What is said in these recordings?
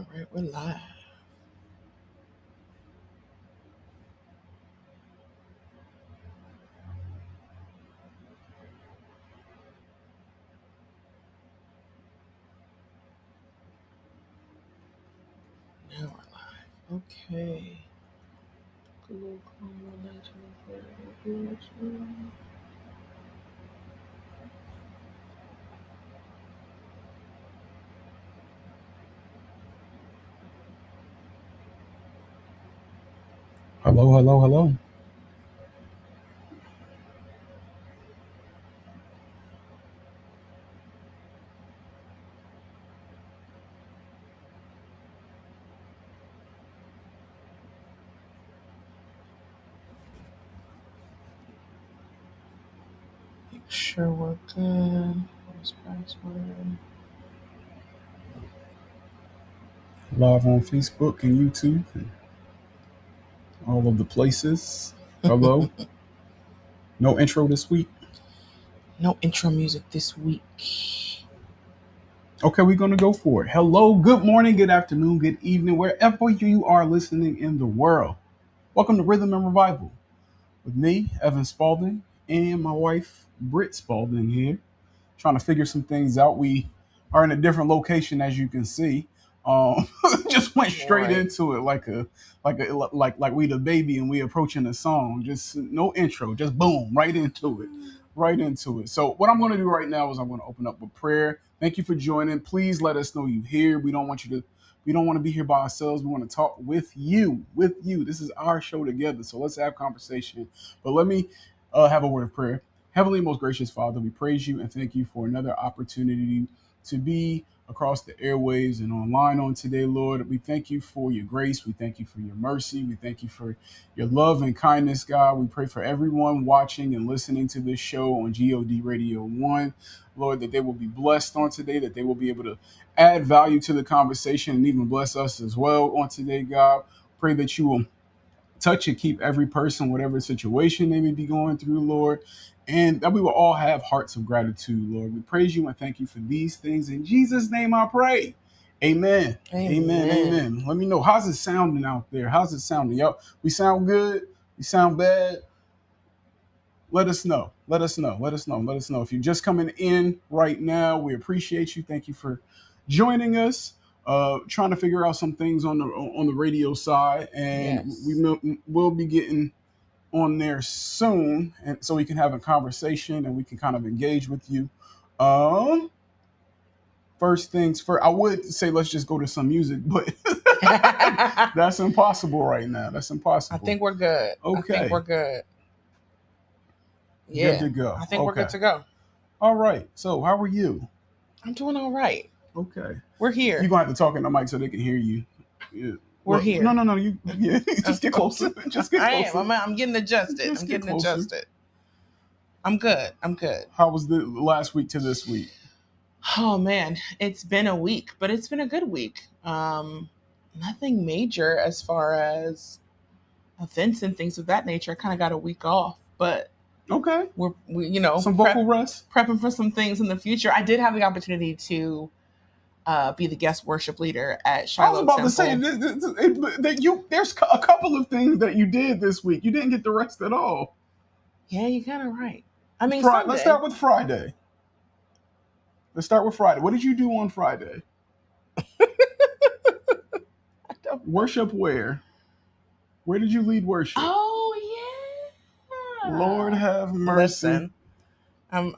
All right, we're live. Now we're live. Okay. Google Chrome, Hello, hello, hello. Make sure we're good. Where's password? Live on Facebook and YouTube and all of the places. Hello. No intro this week. No intro music this week. Okay, we're going to go for it. Hello, good morning, good afternoon, good evening, wherever you are listening in the world. Welcome to Rhythm and Revival with me, Evan Spalding, and my wife, Britt Spalding here. Trying to figure some things out. We are in a different location, as you can see. Um, just went straight Right. into it like we the baby and we approaching the song. Just no intro, just boom, right into it, right into it. So what I'm going to do right now is I'm going to open up with prayer. Thank you for joining. Please let us know you here. We don't want you to. We don't want to be here by ourselves. We want to talk with you. With you. This is our show together. So let's have conversation. But let me have a word of prayer. Heavenly, most gracious Father, we praise you and thank you for another opportunity to be across the airwaves and online on today, Lord. We thank you for your grace. We thank you for your mercy. We thank you for your love and kindness, God. We pray for everyone watching and listening to this show on GOD Radio 1, Lord, that they will be blessed on today, that they will be able to add value to the conversation and even bless us as well on today, God. Pray that you will touch and keep every person, whatever situation they may be going through, Lord, and that we will all have hearts of gratitude, Lord. We praise you and thank you for these things. In Jesus' name I pray. Amen. Amen. Amen. Amen. Let me know. How's it sounding out there? How's it sounding? Yo, we sound good? We sound bad? Let us know. Let us know. Let us know. Let us know. If you're just coming in right now, we appreciate you. Thank you for joining us. Trying to figure out some things on the radio side, and Yes. will be getting on there soon, and so we can have a conversation and we can kind of engage with you. Um, First things first, I would say let's just go to some music, but I that's impossible right now. That's impossible. think we're good. I think Okay, we're good. good Yeah. to go. I think we're good Okay, to go. all right. So how are you? I'm doing all right. Okay, We're you're here. gonna have to talk in the mic so they can hear you. Yeah. We're Well, no, here. no, no. You, yeah, just get closer. Just get I am. closer. I'm getting adjusted. Just I'm get getting closer. adjusted. I'm good. I'm good. How was the last week to this week? Oh man, it's been a week, but it's been a good week. Nothing major as far as events and things of that nature. I kind of got a week off, but Okay, we some vocal rest. prepping for some things in the future. I did have the opportunity to be the guest worship leader at I was Shiloh about to say Temple. that you. There's a couple of things that you did this week. You didn't get the rest at all. Yeah, you're kind of right. I mean, Friday. Let's Sunday. start with Friday. Let's start with Friday. What did you do on Friday? I don't know. Worship where? Where did you lead worship? Oh Lord yeah. have mercy. Listen,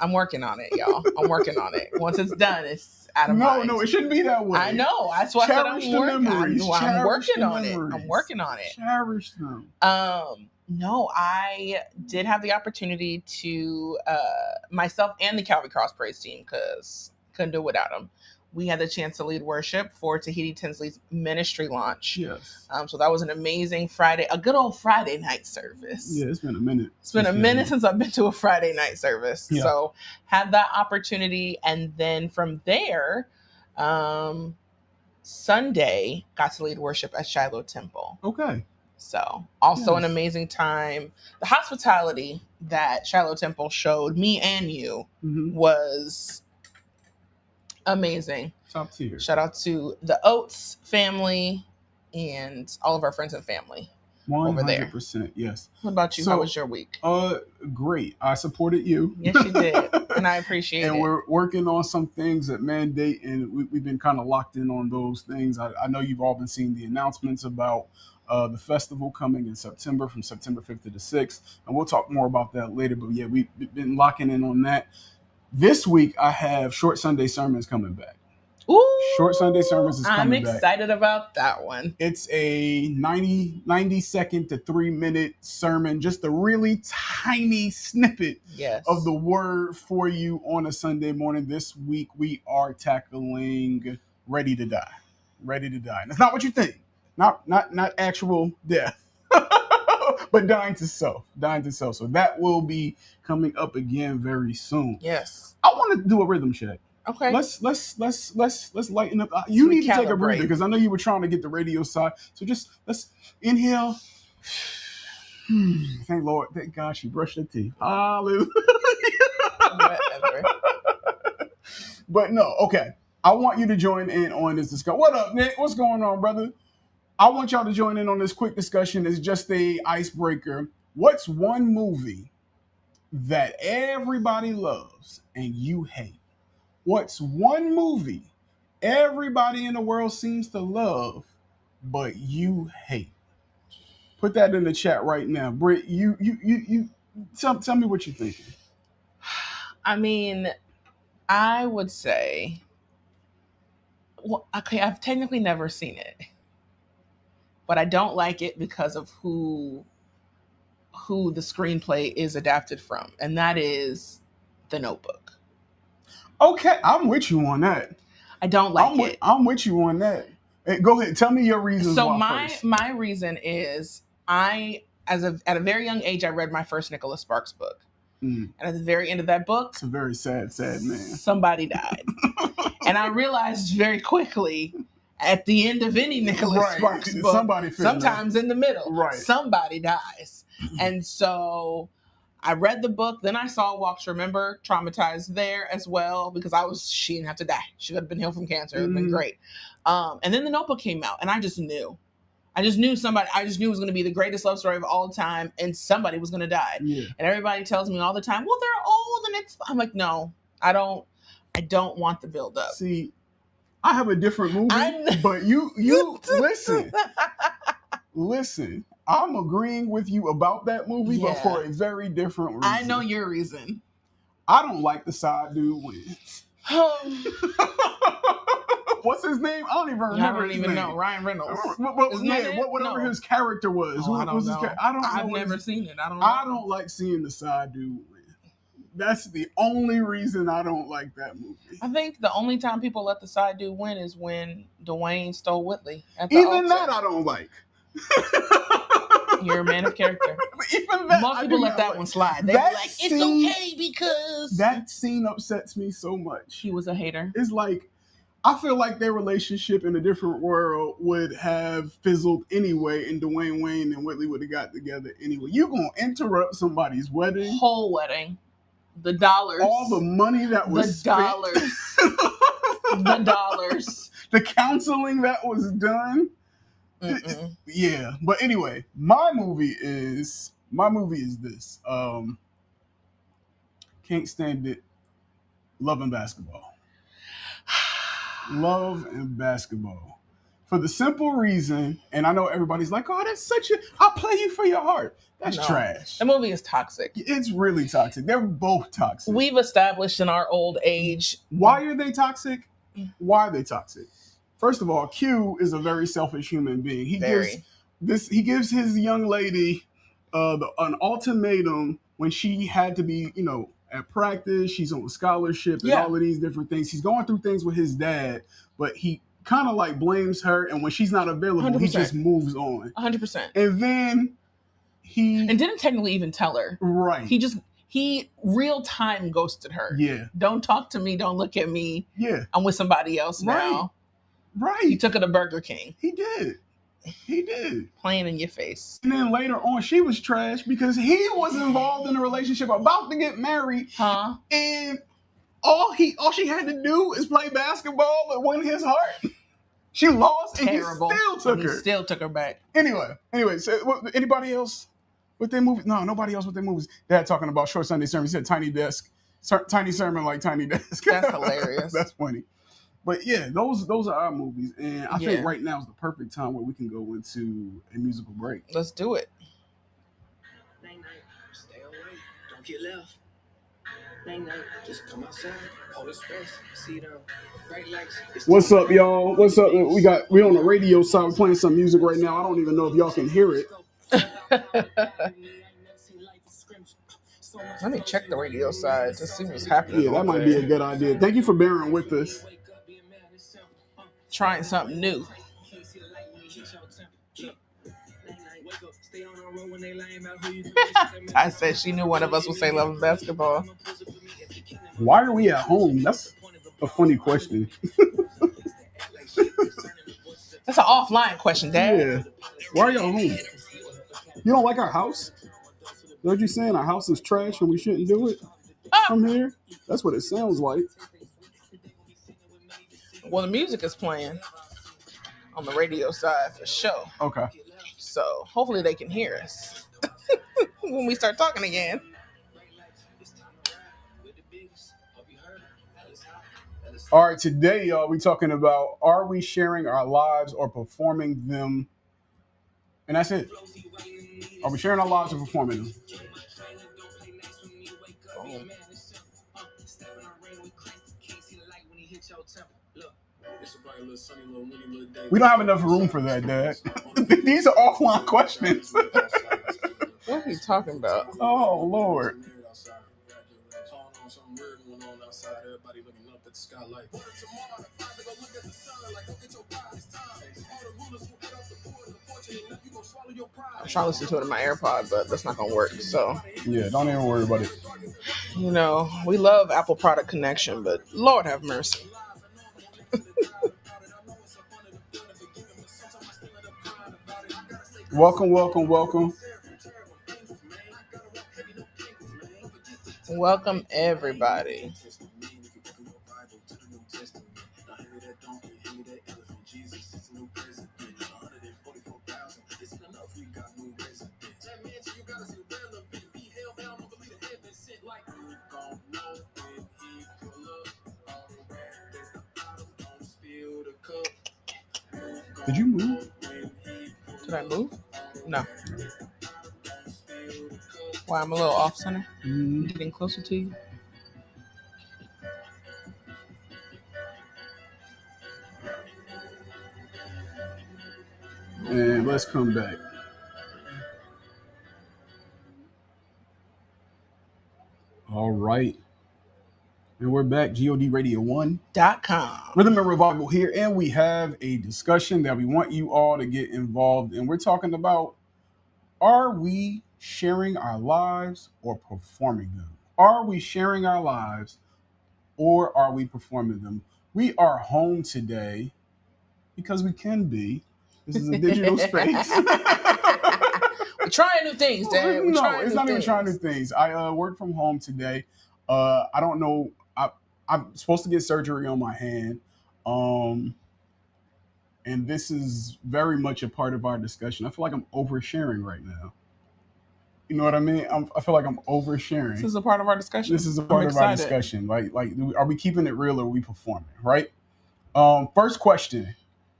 I'm working on it, y'all. I'm working on it. Once it's done, it's out of No, no, mind. it shouldn't be that I way. know. That's why I said Cherish the memories. I'm Cherish working the on it. I'm memories. working on it. Cherish them. No, I did have the opportunity to myself and the Calvary Cross Praise team, because couldn't do without them. We had the chance to lead worship for Tahiti Tinsley's ministry launch. Yes. So that was an amazing Friday, a good old Friday night service. Yeah, it's been a minute. It's been a minute since I've been to a Friday night service. Yeah. So had that opportunity, and then from there, Sunday got to lead worship at Shiloh Temple. Okay. So also an Yes. amazing time. The hospitality that Shiloh Temple showed me and you Mhm. was amazing. Top tier. Shout out to the Oates family and all of our friends and family over there. 100%. Yes. What about you? How So, was your week? great. I supported you. Yes, you did. And I appreciate And it. we're working on some things that mandate, and we've been kind of locked in on those things. I know you've all been seeing the announcements about the festival coming in September, from September 5th to the 6th. And we'll talk more about that later. But yeah, we've been locking in on that. This week, I have Short Sunday Sermons coming back. Ooh, Short Sunday Sermons is coming back. I'm excited about that one. It's a 90 second to 3 minute sermon, just a really tiny snippet of the word for you on a Sunday morning. This week, we are tackling Ready to Die. Ready to Die. And it's not what you think. Not actual death. But dying to self. Dying to self. So that will be coming up again very soon. Yes. I want to do a rhythm check. Okay. Let's lighten up. You need to take a breather because I know you were trying to get the radio side. So just let's inhale. Thank Lord. Thank God she brushed her teeth. Hallelujah. Whatever. But no, okay. I want you to join in on this discussion. What up, Nick? What's going on, brother? I want y'all to join in on this quick discussion. It's just a icebreaker. What's one movie that everybody loves and you hate? What's one movie everybody in the world seems to love, but you hate? Put that in the chat right now, Britt. You tell me what you're thinking. I mean, I would say, well, okay, I've technically never seen it, but I don't like it because of who the screenplay is adapted from, and that is The Notebook. Okay, I'm with you on that. I don't like it. I'm with you on that. Hey, go ahead, tell me your reasons. So why my reason is at a very young age I read my first Nicholas Sparks book, and at the very end of that book, it's a very sad man. Somebody died, and I realized very quickly at the end of any Nicholas Sparks book, sometimes in the middle, somebody dies, and so I read the book, then I saw Walk to Remember, traumatized there as well, because she didn't have to die. She could have been healed from cancer. It would have been great. And then The Notebook came out, and I just knew it was going to be the greatest love story of all time, and somebody was going to die. Yeah. And everybody tells me all the time, well, they're old, and I'm like, no, I don't want the build up. See, I have a different movie, but you listen. I'm agreeing with you about that movie, but for a very different reason. I know your reason. I don't like the side dude wins. What's his name? I don't even remember. I don't even know. Ryan Reynolds. Whatever his character was. I don't know. I've never seen it. I don't know. I don't like seeing the side dude win. That's the only reason I don't like that movie. I think the only time people let the side dude win is when Dwayne stole Whitley at the Even altar. That I don't like. You're a man of character. Even that, most people let that one slide. They're like, it's okay because that scene upsets me so much. He was a hater. It's like, I feel like their relationship in a different world would have fizzled anyway, and Dwayne Wayne and Whitley would have got together anyway. You gonna interrupt somebody's wedding? Whole wedding. The dollars. All the money that was spent. The dollars. The counseling that was done. Yeah, but anyway, my movie is this. Can't stand it. Love and Basketball. Love and Basketball. For the simple reason, and I know everybody's like, oh, that's I'll play you for your heart. That's trash. The movie is toxic. It's really toxic. They're both toxic. We've established in our old age. Why are they toxic? First of all, Q is a very selfish human being. He gives his young lady an ultimatum when she had to be, at practice. She's on a scholarship and all of these different things. He's going through things with his dad, but he kind of like blames her. And when she's not available, 100%. He just moves on. 100%. And then and didn't technically even tell her. Right. He real time ghosted her. Yeah. Don't talk to me. Don't look at me. Yeah. I'm with somebody else now. Right. He took her to Burger King. He did. Playing in your face. And then later on, she was trash because he was involved in a relationship, about to get married. Huh? And all she had to do is play basketball and win his heart. She lost, and Terrible. he still took And he her. still took her back. Anyway. So anybody else with their movies? No, nobody else with their movies. Dad talking about short Sunday sermon. He said tiny desk, tiny sermon like tiny desk. That's hilarious. That's funny. But yeah, those are our movies, and I Yeah. think right now is the perfect time where we can go into a musical break. Let's do it. Night night, stay away, don't get left. Night night, just come outside, hold a space, see them bright lights. What's up, y'all? What's up? We on the radio side. We're playing some music right now. I don't even know if y'all can hear it. Let me check the radio side to see what's happening. Yeah, that might be a good idea. Thank you for bearing with us. Trying something new. I said she knew one of us would say love basketball. Why are we at home? That's a funny question. That's an offline question, Dad. Yeah. Why are y'all home? You don't like our house? What you saying? Our house is trash and we shouldn't do it from here? That's what it sounds like. Well, the music is playing on the radio side for sure. Okay. So hopefully they can hear us when we start talking again. All right, today, y'all, we talking about, are we sharing our lives or performing them? And that's it. Are we sharing our lives or performing them? We don't have enough room for that, Dad. These are offline questions. What are you talking about? Oh, Lord. I'm trying to listen to it in my AirPod, but that's not going to work. So yeah, don't even worry about it. You know, we love Apple product connection, but Lord have mercy. Welcome. Welcome, everybody. Did you move? Did I move? No. Why, I'm a little off center? Mm-hmm. Getting closer to you? And let's come back. All right. And we're back, GODRadio1.com. Rhythm and Revival here, and we have a discussion that we want you all to get involved in. We're talking about, are we sharing our lives or performing them? Are we sharing our lives or are we performing them? We are home today because we can be. This is a digital space. We're trying new things, Dad. It's not even trying new things. I work from home today. I don't know. I'm supposed to get surgery on my hand. And this is very much a part of our discussion. I feel like I'm oversharing right now. You know what I mean? I feel like I'm oversharing. This is a part of our discussion. This is a part of our discussion. Like, are we keeping it real or are we performing? Right. First question: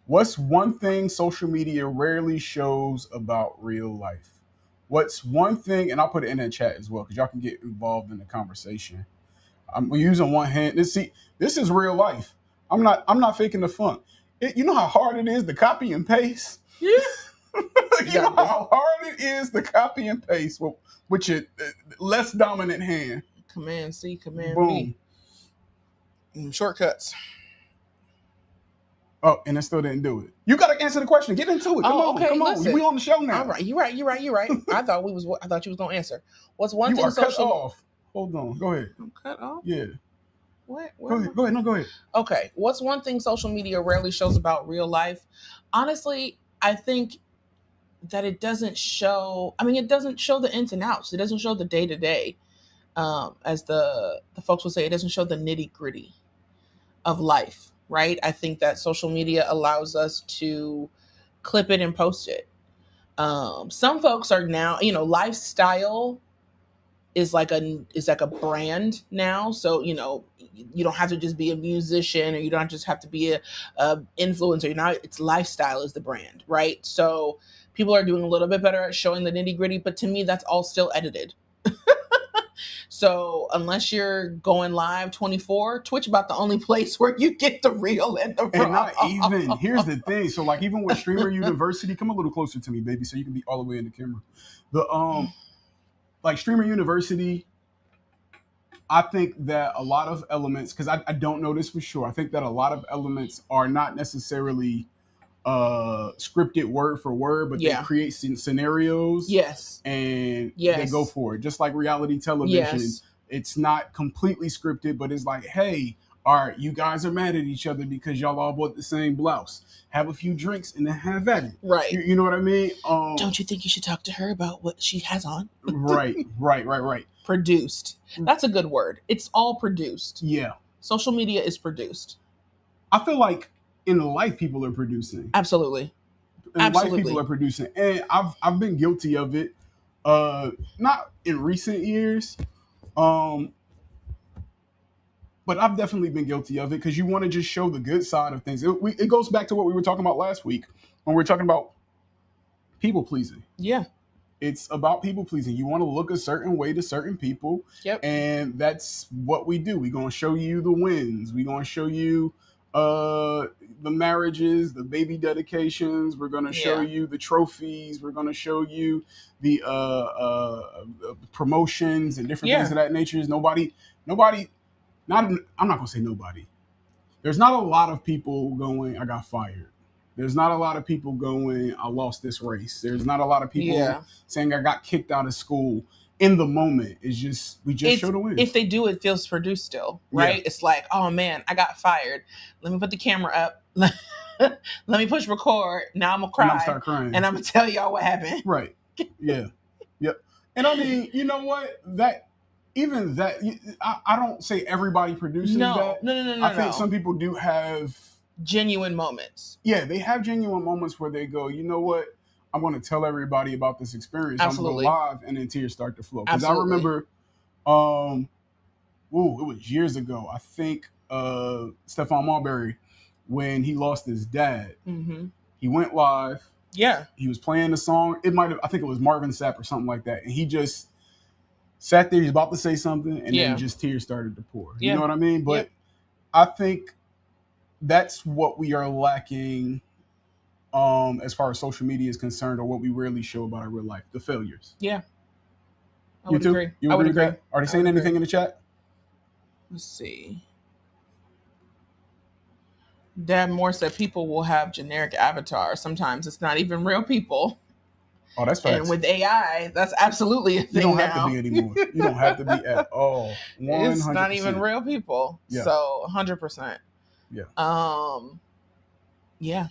what's one thing social media rarely shows about real life? What's one thing, and I'll put it in the chat as well because y'all can get involved in the conversation. We're using one hand. This is real life. I'm not faking the funk. You know how hard it is to copy and paste? Yeah. You know how hard it is to copy and paste with your less dominant hand. Command C, Command Boom. V. Shortcuts. Oh, and it still didn't do it. You got to answer the question. Get into it. Come on. Listen. We on the show now. All right, you're right. I thought you was gonna answer. What's one thing you are cut off? Hold on. Go ahead. I'm cut off. Yeah. What? Go ahead. No, go ahead. Okay. What's one thing social media rarely shows about real life? Honestly, I think that it doesn't show. I mean, it doesn't show the ins and outs. It doesn't show the day to day. As the folks will say, it doesn't show the nitty gritty of life, right? I think that social media allows us to clip it and post it. Some folks are now, lifestyle is like a brand now. So you don't have to just be a musician, or you don't just have to be a influencer. Now it's lifestyle is the brand, right? So people are doing a little bit better at showing the nitty gritty, but to me that's all still edited. So unless you're going live 24, Twitch about the only place where you get the real and the And not raw. even, here's the thing. So like even with Streamer University, come a little closer to me, baby, so you can be all the way in the camera. The like Streamer University, I think that a lot of elements, because I don't know this for sure, I think that a lot of elements are not necessarily scripted word for word, but they Yeah. create scenarios Yes. and they go Yes. for it. Just like reality television, Yes. it's not completely scripted, but it's like, hey, all right, you guys are mad at each other because y'all all bought the same blouse. Have a few drinks and then have at it. Right. You know what I mean? Don't you think you should talk to her about what she has on? Right. Produced. That's a good word. It's all produced. Yeah. Social media is produced. I feel like in life people are producing. Absolutely. In life people are producing. And I've been guilty of it. Not in recent years. But I've definitely been guilty of it because you want to just show the good side of things. It goes back to what we were talking about last week when we were talking about people pleasing. Yeah. It's about people pleasing. You want to look a certain way to certain people. Yep. And that's what we do. We're going to show you the wins. We're going to show you the marriages, the baby dedications. We're going to show you the trophies. We're going to show you the promotions and different things of that nature. Nobody, I'm not going to say nobody. There's not a lot of people going, I got fired. There's not a lot of people going, I lost this race. There's not a lot of people saying I got kicked out of school in the moment. It's just, we just show the wins. If they do, it feels produced still, right? Yeah. It's like, oh man, I got fired. Let me put the camera up. Let me push record. Now I'm going to cry. And I'm start crying. And I'm going to tell y'all what happened. Right. Yeah. Yep. And I mean, you know what? Even that, I don't say everybody produces that. No. I think some people do have genuine moments. Yeah, they have genuine moments where they go, you know what? I'm going to tell everybody about this experience. Absolutely. I'm going to go live, and then tears start to flow. Because I remember, it was years ago. I think Stephon Marbury, when he lost his dad, he went live. Yeah. He was playing the song. I think it was Marvin Sapp or something like that. And he just sat there, he's about to say something, and then just tears started to pour. You know what I mean? But I think that's what we are lacking as far as social media is concerned, or what we rarely show about our real life, the failures. Yeah. I would agree. You agree with that? Are they saying anything in the chat? Let's see. Dad Moore said people will have generic avatars. Sometimes it's not even real people. Oh, that's facts. And with AI, that's absolutely a thing. You don't have to be anymore. You don't have to be at all. 100%. It's not even real people. Yeah. So 100%. Yeah. Yeah.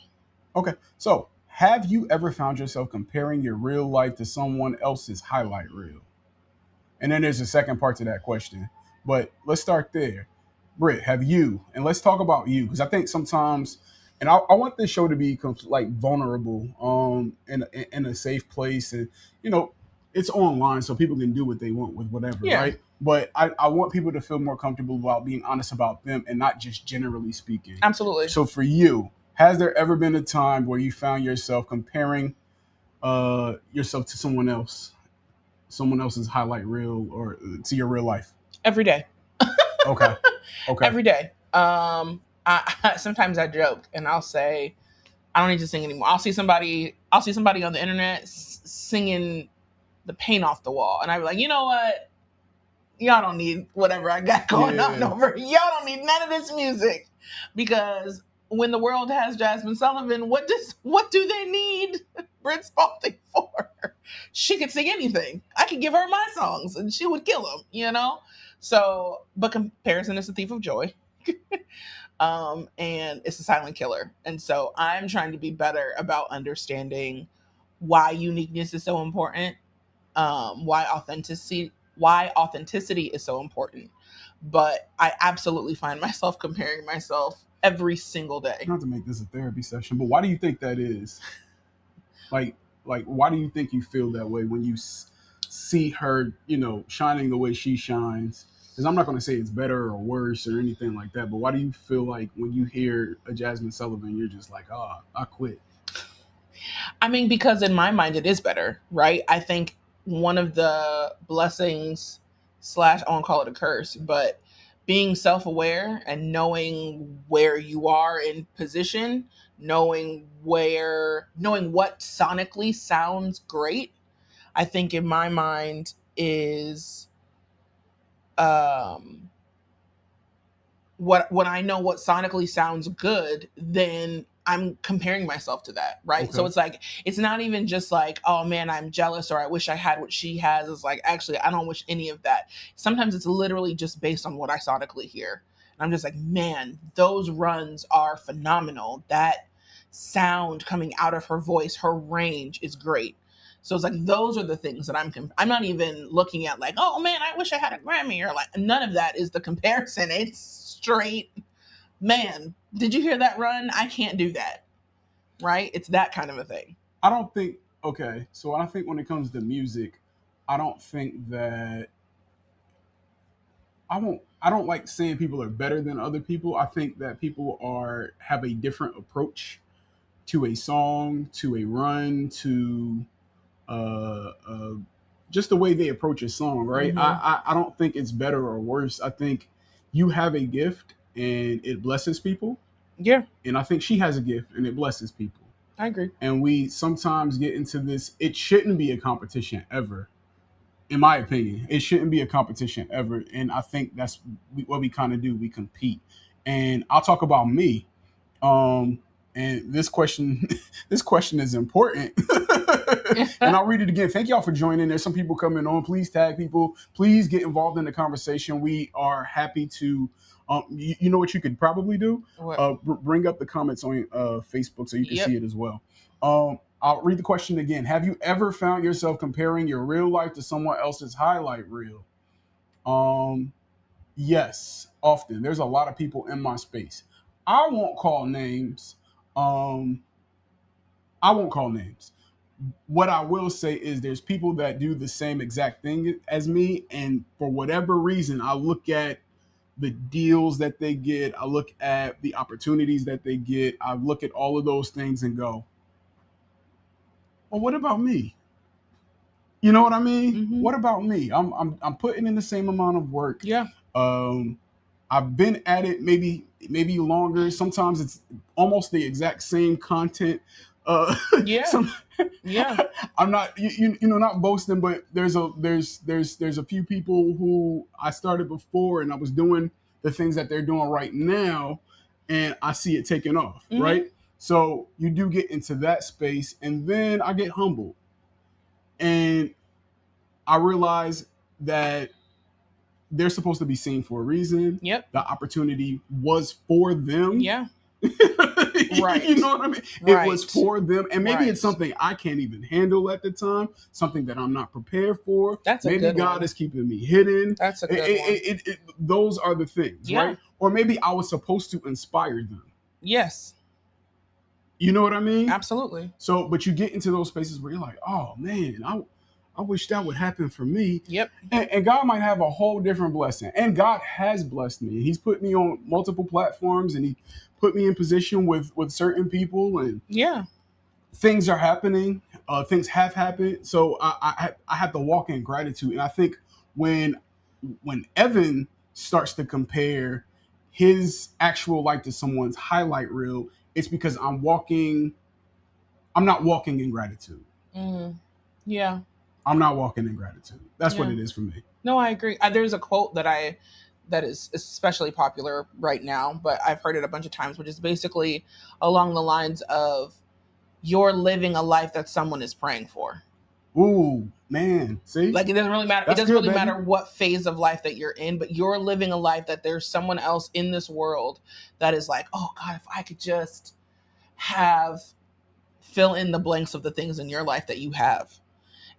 Okay. So have you ever found yourself comparing your real life to someone else's highlight reel? And then there's a second part to that question. But let's start there. Britt, have you? And let's talk about you, because I think sometimes, and I want this show to be like vulnerable, in a safe place, and it's online, so people can do what they want with whatever, right? But I want people to feel more comfortable about being honest about them and not just generally speaking. Absolutely. So for you, has there ever been a time where you found yourself comparing yourself to someone else's highlight reel, or to your real life? Every day. Okay. Every day. I sometimes I joke and I'll say, I don't need to sing anymore. I'll see somebody on the internet singing the paint off the wall, and I'd be like, you know what? Y'all don't need whatever I got going on over. Y'all don't need none of this music, because when the world has Jasmine Sullivan, what do they need Britt Spalding for? She could sing anything. I could give her my songs and she would kill them, So, but comparison is a thief of joy. And it's a silent killer. And so I'm trying to be better about understanding why uniqueness is so important, why why authenticity is so important. But I absolutely find myself comparing myself every single day. Not to make this a therapy session, but why do you think that is? Like, why do you think you feel that way when you see her, shining the way she shines? Because I'm not going to say it's better or worse or anything like that, but why do you feel like when you hear a Jasmine Sullivan, you're just like, oh, I quit? I mean, because in my mind, it is better, right? I think one of the blessings slash, I won't call it a curse, but being self aware and knowing where you are in position, knowing what sonically sounds great, I think in my mind is um what when I know what sonically sounds good, then I'm comparing myself to that, right? So Okay. it's like it's not even just like, oh man, I'm jealous or I wish I had what she has. It's like actually I don't wish any of that. Sometimes it's literally just based on what I sonically hear. And I'm just like, man, those runs are phenomenal. That sound coming out of her voice, her range is great. So it's like those are the things that I'm not even looking at like, oh man, I wish I had a Grammy or like none of that is the comparison. It's straight, man, did you hear that run? I can't do that. Right? It's that kind of a thing. I don't think, okay, so I think when it comes to music, I don't think that I don't like saying people are better than other people. I think that people have a different approach to a song, to a run, to uh, uh, just the way they approach a song, right? Mm-hmm. I don't think it's better or worse. I think you have a gift and it blesses people. Yeah, And I think she has a gift and it blesses people. I agree. And we sometimes get into this, it shouldn't be a competition ever. In my opinion, it shouldn't be a competition ever. And I think that's what we kind of do. We compete. And I'll talk about me. Um, and this question, this question is important. And I'll read it again. Thank y'all for joining. There's some people coming on. Please tag people. Please get involved in the conversation. We are happy to. You know what you could probably do? What? Bring up the comments on Facebook so you can Yep. see it as well. I'll read the question again. Have you ever found yourself comparing your real life to someone else's highlight reel? Um, Yes, often. There's a lot of people in my space. I won't call names. Um, I won't call names. What I will say is there's people that do the same exact thing as me, and for whatever reason, I look at the deals that they get, I look at the opportunities that they get, I look at all of those things and go, well, what about me? You know what I mean? Mm-hmm. What about me? I'm putting in the same amount of work. Yeah. Um, I've been at it maybe longer. Sometimes it's almost the exact same content. Yeah. Some Yeah. I'm not not boasting, but there's a few people who I started before and I was doing the things that they're doing right now, and I see it taking off. Mm-hmm. Right. So you do get into that space, and then I get humbled, and I realize that they're supposed to be seen for a reason. Yep. The opportunity was for them. Yeah. Right. You know what I mean? Right. It was for them. And maybe Right. it's something I can't even handle at the time, something that I'm not prepared for. That's a maybe good God one. is keeping me hidden. That's a good one. Those are the things, Yeah. right? Or maybe I was supposed to inspire them. Yes. You know what I mean? Absolutely. So, but you get into those spaces where you're like, oh man, I wish that would happen for me. Yep. And God might have a whole different blessing. And God has blessed me. He's put me on multiple platforms, and He put me in position with certain people, and Yeah. things are happening. Things have happened. So I have to walk in gratitude. And I think when Evan starts to compare his actual life to someone's highlight reel, it's because I'm not walking in gratitude. Mm. Yeah. I'm not walking in gratitude. That's what Yeah. it is for me. No, I agree. There's a quote that is especially popular right now, but I've heard it a bunch of times, which is basically along the lines of you're living a life that someone is praying for. Ooh, man. See? Like it doesn't really matter. That's It doesn't good, really baby. matter what phase of life that you're in, but you're living a life that there's someone else in this world that is like, oh God, if I could just have fill in the blanks of the things in your life that you have.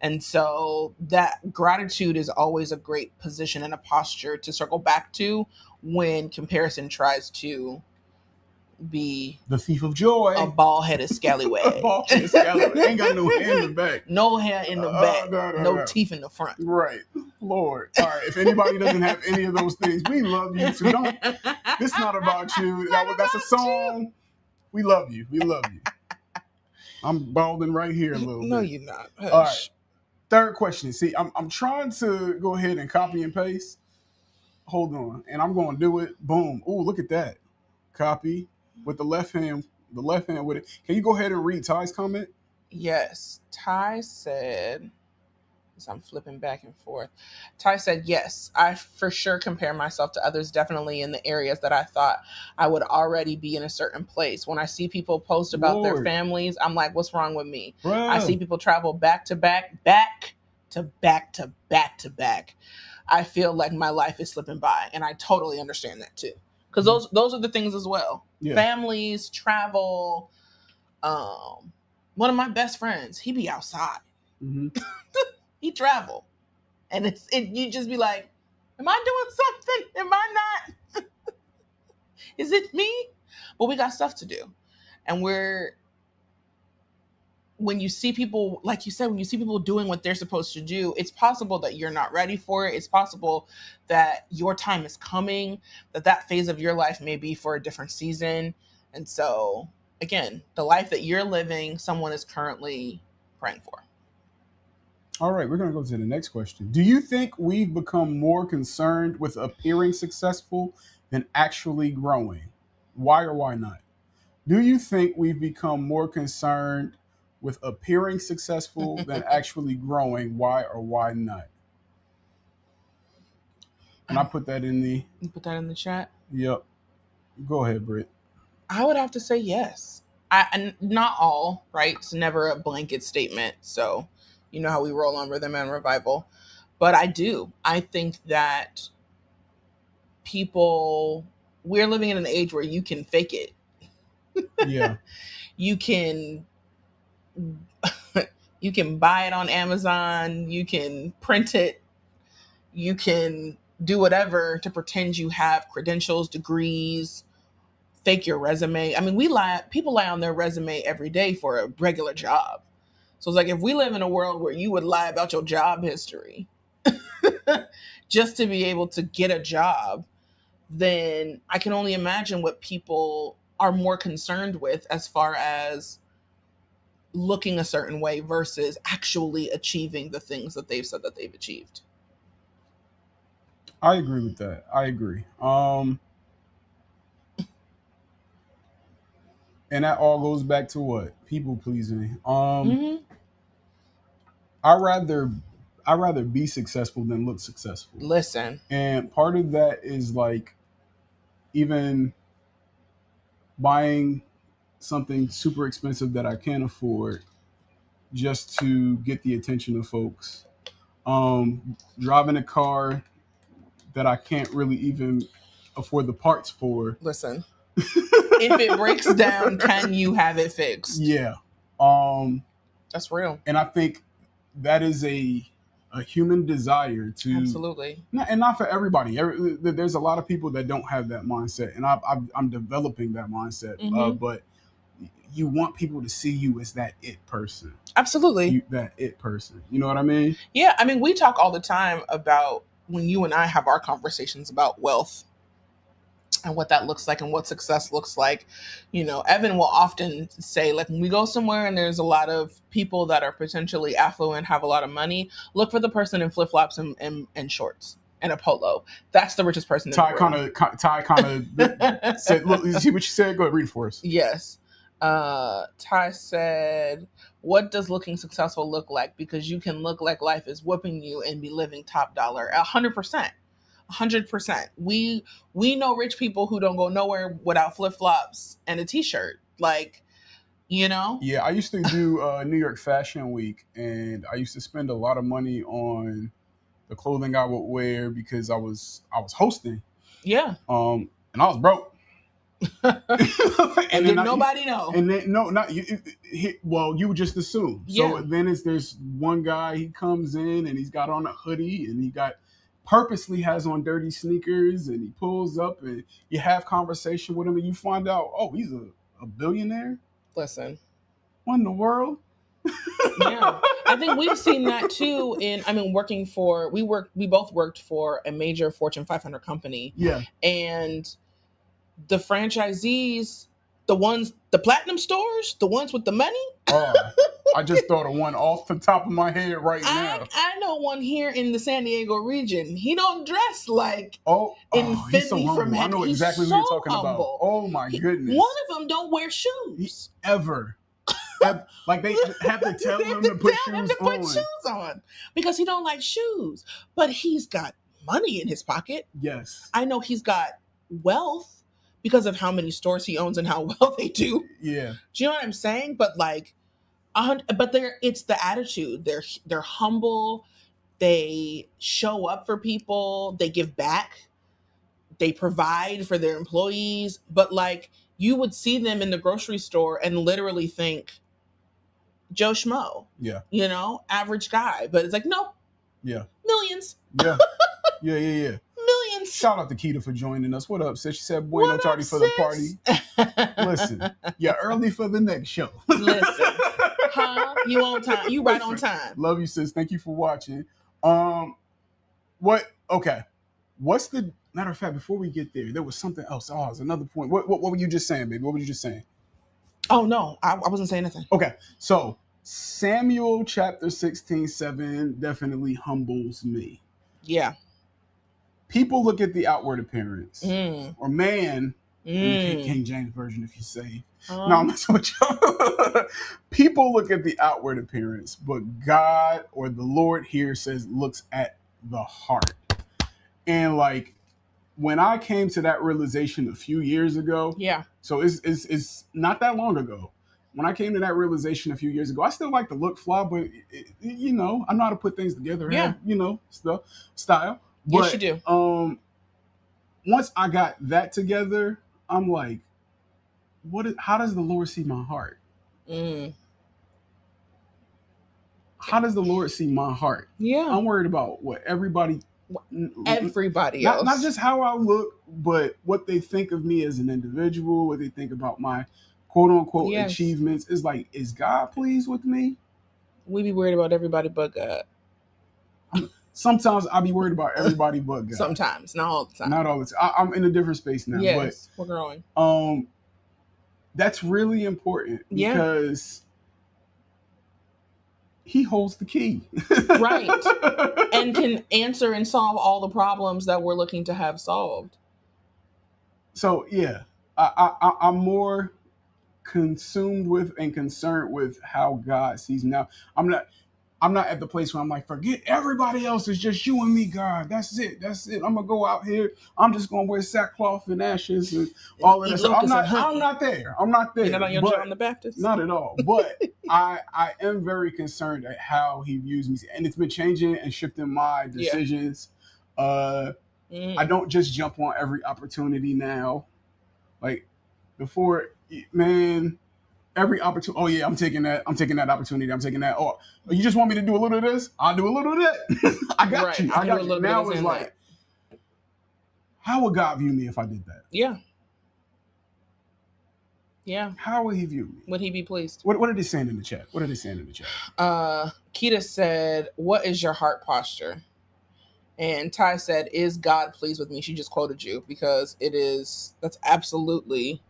And so that gratitude is always a great position and a posture to circle back to when comparison tries to be The thief of a joy. bald headed scallywag. Ball head scallywag. Ain't got no hair in the back. No hair in the back. No teeth in the front. Right. Lord. All right. If anybody doesn't have any of those things, we love you too. Don't. This is not about you. That's a song. We love you. We love you. I'm balding right here a little No, bit. you're not. All right. Third question. See, I'm trying to go ahead and copy and paste. Hold on. And I'm going to do it. Boom. Ooh, look at that. Copy with the left hand with it. Can you go ahead and read Ty's comment? Yes. Ty said, as I'm flipping back and forth, Ty said, yes, I for sure compare myself to others, definitely in the areas that I thought I would already be in a certain place. When I see people post about their Lord. families, I'm like, what's wrong with me? Bruh. I see people travel back to back, back to back to back to back. I feel like my life is slipping by, and I totally understand that too. Because those are the things as well. Yeah. Families, travel. One of my best friends, he be outside. Mm-hmm. He travel, and you just be like, am I doing something? Am I not? Is it me? But we got stuff to do, and when you see people, like you said, when you see people doing what they're supposed to do, it's possible that you're not ready for it. It's possible that your time is coming, that phase of your life may be for a different season. And so, again, the life that you're living, someone is currently praying for. All right, we're going to go to the next question. Do you think we've become more concerned with appearing successful than actually growing? Why or why not? Do you think we've become more concerned with appearing successful than actually growing? Why or why not? And I put that in the. You put that in the chat? Yep. Go ahead, Britt. I would have to say yes. And not all, right? It's never a blanket statement. So, you know how we roll on Rhythm and Revival. But I do. I think that we're living in an age where you can fake it. Yeah. You can you can buy it on Amazon, you can print it, you can do whatever to pretend you have credentials, degrees, fake your resume. I mean, people lie on their resume every day for a regular job. So it's like, if we live in a world where you would lie about your job history just to be able to get a job, then I can only imagine what people are more concerned with as far as looking a certain way versus actually achieving the things that they've said that they've achieved. I agree with that. I agree. And that all goes back to what? People pleasing. Mm-hmm. I rather be successful than look successful. Listen. And part of that is like even buying something super expensive that I can't afford just to get the attention of folks. Driving a car that I can't really even afford the parts for. Listen. If it breaks down, can you have it fixed? Yeah. That's real. And I think that is a human desire to absolutely, and not for everybody. There's a lot of people that don't have that mindset, and I'm developing that mindset. Mm-hmm. But you want people to see you as that it person. Absolutely, that it person. You know what I mean? Yeah, I mean, we talk all the time about when you and I have our conversations about wealth and what that looks like and what success looks like. You know, Evan will often say, like, when we go somewhere and there's a lot of people that are potentially affluent, have a lot of money, look for the person in flip-flops and shorts and a polo. That's the richest person in the room. Ty kind of said, look, see what you said? Go ahead, read it for us. Yes. Ty said, what does looking successful look like? Because you can look like life is whooping you and be living top dollar. 100%. 100%. We know rich people who don't go nowhere without flip-flops and a t-shirt. Like, you know? Yeah, I used to do New York Fashion Week, and I used to spend a lot of money on the clothing I would wear because I was hosting. Yeah. And I was broke. And did nobody know? And then no, not you. Well, you would just assume. So Yeah. then there's one guy. He comes in and he's got on a hoodie and he got purposely has on dirty sneakers and he pulls up and you have conversation with him and you find out, oh, he's a billionaire. Listen, what in the world? Yeah, I think we've seen that too. We both worked for a major Fortune 500 company. Yeah, and the franchisees, the platinum stores, the ones with the money. I just thought of one off the top of my head right now. I know one here in the San Diego region. He don't dress like he's so humble. from I know exactly what you're talking about. Oh my goodness. One of them don't wear shoes. Ever. Like they have to tell him to put shoes on because he don't like shoes. But he's got money in his pocket. Yes. I know he's got wealth because of how many stores he owns and how well they do. Yeah. Do you know what I'm saying? But it's the attitude. They're humble. They show up for people. They give back. They provide for their employees. But like you would see them in the grocery store and literally think Joe Schmo. Yeah. Average guy. But it's like, no. Yeah. Millions. Yeah. Yeah. Millions. Shout out to Keita for joining us. What up, sis? She said, bueno tardy for the party. Listen, you're early for the next show. Listen. Huh? You on time. You right on time. Love you, sis. Thank you for watching. What's the matter of fact, before we get there was something else. Oh, it's another point. What were you just saying, baby? What were you just saying? Oh no, I wasn't saying anything. Okay, so Samuel chapter 16:7 definitely humbles me. Yeah. People look at the outward appearance, or man, King James version, if you say. No, I'm messing with you. People look at the outward appearance, but God or the Lord here says looks at the heart. And like when I came to that realization a few years ago, so it's not that long ago. When I came to that realization a few years ago, I still like to look fly, but I know how to put things together. Yeah, style. Yes, you do. Once I got that together, I'm like, how does the Lord see my heart? How does the Lord see my heart? Yeah. I'm worried about what everybody else. Not just how I look, but what they think of me as an individual, what they think about my quote unquote achievements. Is like, is God pleased with me? We be worried about everybody but God. Sometimes I'll be worried about everybody but God. Sometimes, not all the time. Not all the time. I'm in a different space now. Yes, we're growing. That's really important because He holds the key. Right. And can answer and solve all the problems that we're looking to have solved. So yeah, I'm more consumed with and concerned with how God sees me now. I'm not at the place where I'm like, forget everybody else. It's just you and me, God. That's it. I'm gonna go out here. I'm just gonna wear sackcloth and ashes and all of that. So I'm not there. You're not on your John the Baptist? Not at all. But I am very concerned at how He views me, and it's been changing and shifting my decisions. I don't just jump on every opportunity now. Like before, man. Every opportunity. Oh yeah, I'm taking that opportunity. I'm taking that. Oh, you just want me to do a little of this? I'll do a little of that. I got you. I got you. Now it's like, how would God view me if I did that? Yeah. Yeah. How would He view me? Would He be pleased? What are they saying in the chat? Keita said, "What is your heart posture?" And Ty said, "Is God pleased with me?" She just quoted you because it is. That's absolutely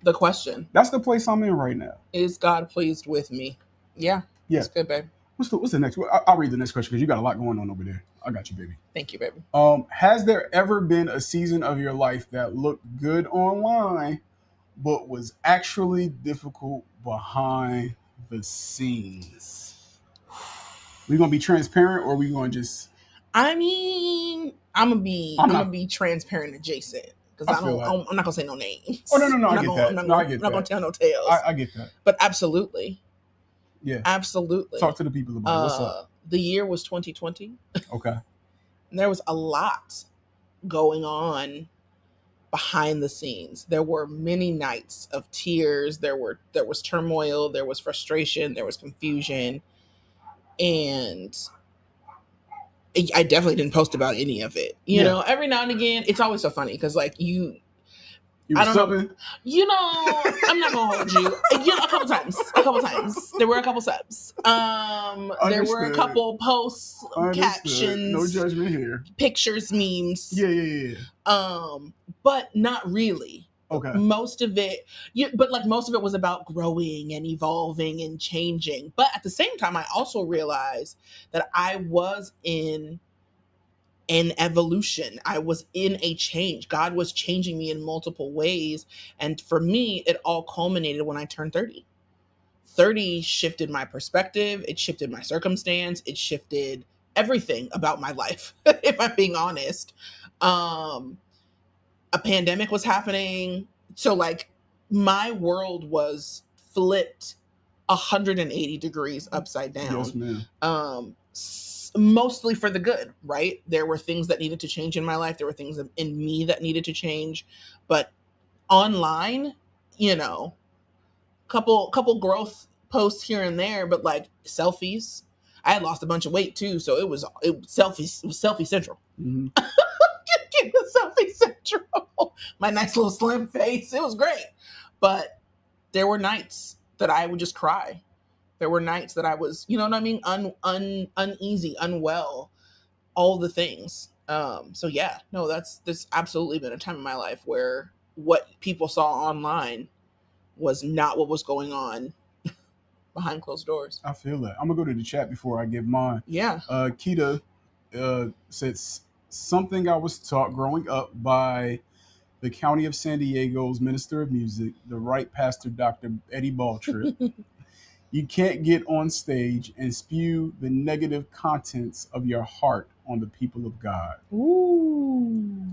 the question. That's the place I'm in right now. Is God pleased with me? Yeah. That's good, babe. What's the next one? I'll read the next question because you got a lot going on over there. I got you, baby. Thank you, baby. Has there ever been a season of your life that looked good online, but was actually difficult behind the scenes? We gonna be transparent, or we gonna just? I mean, I'm gonna be transparent adjacent. Because I'm not gonna say no names. Oh no, I get that. I'm not gonna tell no tales. I get that. But absolutely, yeah, absolutely. Talk to the people about it. What's up? The year was 2020. Okay. And there was a lot going on behind the scenes. There were many nights of tears. There was turmoil, there was frustration, there was confusion, and I definitely didn't post about any of it. You Yeah. know, every now and again, it's always so funny because like You were I don't know. subbing? I'm not gonna hold you. A couple times. A couple times. There were a couple subs. There were a Understood. couple posts, Understood. No captions, judgment here. pictures, memes. Yeah. But not really. Okay. Most of it, but like most of it was about growing and evolving and changing. But at the same time, I also realized that I was in an evolution. I was in a change. God was changing me in multiple ways. And for me, it all culminated when I turned 30. 30 shifted my perspective, it shifted my circumstance, it shifted everything about my life, if I'm being honest. Um, a pandemic was happening. So, like, my world was flipped 180 degrees upside Yes, down. ma'am. Mostly for the good, right? There were things that needed to change in my life. There were things in me that needed to change. But online, you know, couple growth posts here and there, but like selfies. I had lost a bunch of weight too, so it selfies. It was selfie central. Mm-hmm. Get the selfie central. My nice little slim face. It was great, but there were nights that I would just cry. There were nights that I was, you know what I mean, uneasy, unwell, all the things. So yeah, no, that's absolutely been a time in my life where what people saw online was not what was going on behind closed doors. I feel that. I'm gonna go to the chat before I give mine. Yeah. Kita says something I was taught growing up by the County of San Diego's Minister of Music, the right pastor, Dr. Eddie Balltrip. You can't get on stage and spew the negative contents of your heart on the people of God. Ooh.